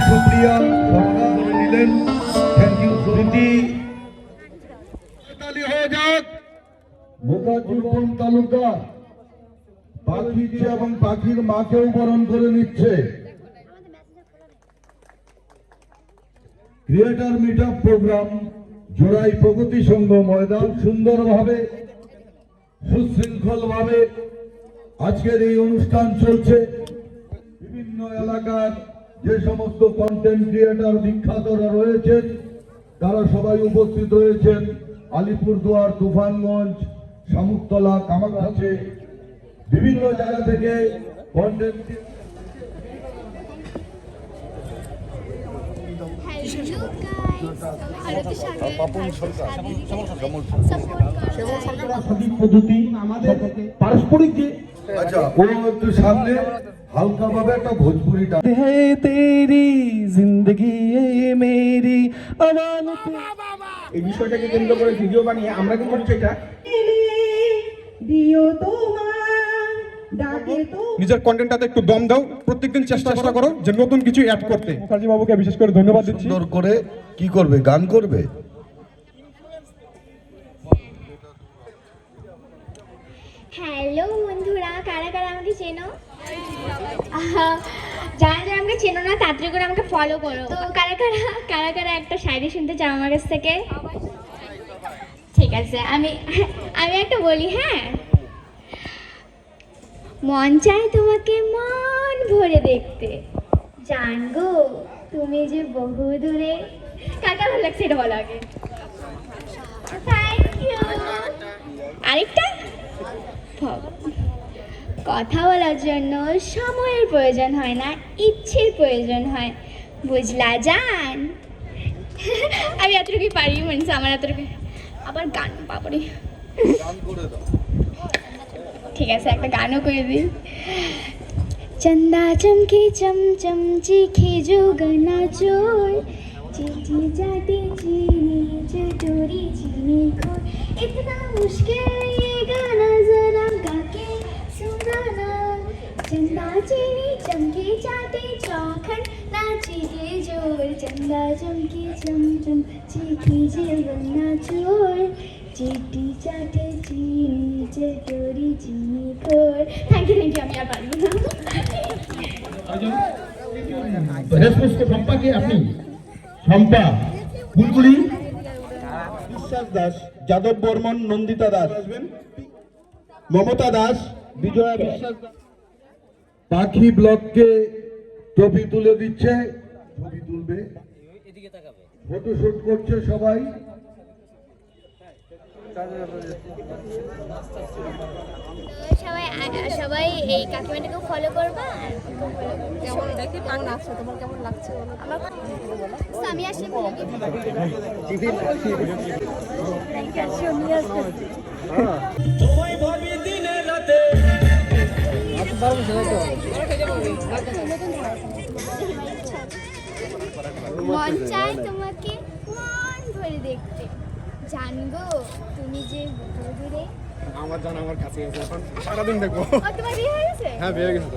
সুপ্রিয়া করে নিলেন। Thank you Suniti. হয়ে যাক মুখার্জি তালুকদার পাখি এবং পাখির মাকেও বরণ করে নিচ্ছে। ক্রিয়েটার মিট আপ প্রোগ্রাম জোড়াই প্রগতি সংঘ ময়দান সুন্দরভাবে সুশৃঙ্খল ভাবে আজকের এই অনুষ্ঠান চলছে। বিভিন্ন এলাকার যে সমস্ত কন্টেন্ট ক্রিয়েটার বিখ্যাতরা রয়েছেন তারা সবাই উপস্থিত রয়েছেন। আলিপুরদুয়ার, তুফানগঞ্জ, শামুকতলা, কামারহাটে বিভিন্ন জায়গা থেকে কন্টেন্ট পদ্ধতি আমাদের পারস্পরিক যে ও একটু সামনে হালকা ভাবে একটা ভোজপুরিটা তেরি জিন্দগি মেরি আমানত এই বিষয়টাকে কেন্দ্র করে ভিডিও বানিয়ে আমরা কি করছি এটা দিও তোমার ডাকে তো নিজের কন্টেন্টটাতে একটু দম দাও। প্রত্যেকদিন চেষ্টা করো যে নতুন কিছু অ্যাড করতে। মুখার্জি বাবুকে বিশেষ করে ধন্যবাদ দিচ্ছি। সুন্দর করে কি করবে, গান করবে। হ্যালো বন্ধুরা, কারা কারা আমাকে চেনো? যারা যারা আমাকে চেনো না তাড়াতাড়ি করে আমাকে ফলো করো। তো কারা কারা একটা শায়রি শুনতে চাও আমার কাছ থেকে? ঠিক আছে, আমি একটা বলি। হ্যাঁ, মন চায় তোমাকে মন ভরে দেখতে, জান গো তুমি যে বহু দূরে। কার কার ভালো লাগছে এটা বলো আগে। Thank you. আরেকটা, কথা বলার জন্য সময়ের প্রয়োজন হয় না, ইচ্ছের প্রয়োজন হয়, বুঝলা জান? আমি এতটুকুই পারি, মানে আমার এতটুকু। আবার গান বাবারে, ঠিক আছে একটা গানও করে দিই। चंदा चमके चमचम चीखे जो गना चोर चीटी जाती चीनी चटोरी चीनी खोर इतना मुश्किल ये गाना जरा गा के सुनाना। चंदा चीनी चमके जाते चौखट नाची के जोर चंदा चमके चमचम चीखे जो गना चोर चीटी चाटे चीनी चटोरी चीनी खोर। थैंक यू আমি আর পারবো না। সম্পাকে আপনি সম্পা বুলবুলি বিশ্বাস দাস, যাদব বর্মন, নন্দিতা দাস, মমতা দাস, বিজয়া বিশ্বাস। পাখি ব্লককে ট্রফি তুলে দিচ্ছে, ছবি তুলবে, ফটোশুট করছে সবাই। সবাই এই কাকিমাটাকে ফলো করবা। কেমন লাগছে আমি আসি মন চায় তোমাকে মন ভরে দেখতে, জানগো তুমি যে বহু দূরে। আমার জানা আমার কাছে আছে, এখন সারাদিন দেখবো। তোমার বিয়ে হয়ে গেছে? হ্যাঁ, বিয়ে হয়ে গেছে।